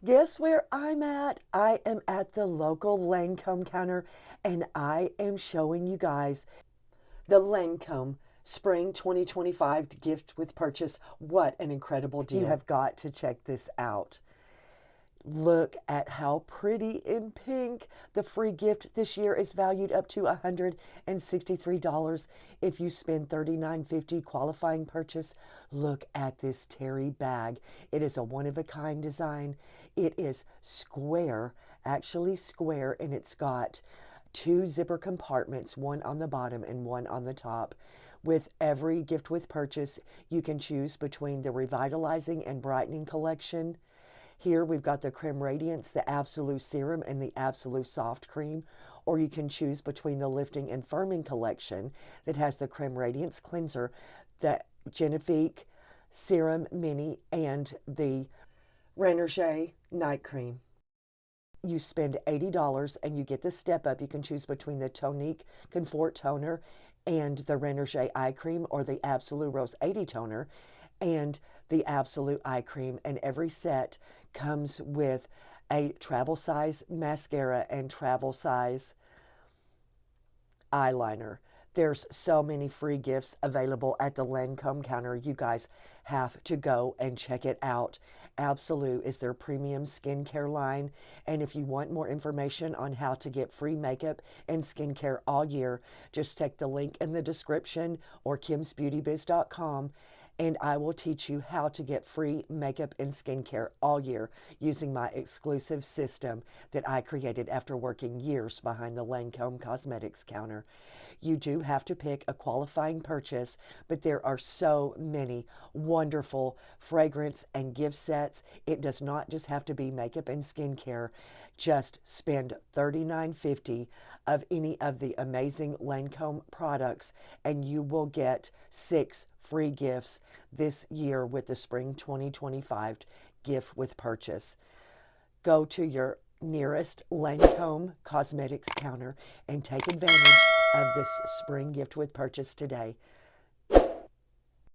Guess where I'm at? I am at the local Lancome counter and I am showing you guys the Lancome Spring 2025 gift with purchase. What an incredible deal. You have got to check this out. Look at how pretty in pink. The free gift this year is valued up to $163 if you spend $39.50 qualifying purchase. Look at this terry bag. It is a one-of-a-kind design. It is square, actually square, and it's got two zipper compartments, one on the bottom and one on the top. With every gift with purchase, you can choose between the Revitalizing and Brightening collection. Here we've got the Creme Radiance, the Absolute Serum, and the Absolute Soft Cream. Or you can choose between the Lifting and Firming collection that has the Creme Radiance Cleanser, the Genifique Serum Mini, and the Renergie Night Cream. You spend $80 and you get the step up. You can choose between the Tonique Confort Toner and the Renergie Eye Cream, or the Absolute Rose 80 Toner and the Absolute Eye Cream. And every set comes with a travel size mascara and travel size eyeliner. There's so many free gifts available at the Lancome counter. You guys have to go and check it out. Absolute is their premium skincare line. And if you want more information on how to get free makeup and skincare all year, just check the link in the description or kimsbeautybiz.com, and I will teach you how to get free makeup and skincare all year using my exclusive system that I created after working years behind the Lancome Cosmetics counter. You do have to pick a qualifying purchase, but there are so many wonderful fragrance and gift sets. It does not just have to be makeup and skincare. Just spend $39.50 of any of the amazing Lancome products, and you will get 6 free gifts this year with the Spring 2025 gift with purchase. Go to your nearest Lancome Cosmetics counter and take advantage of this spring gift with purchase today.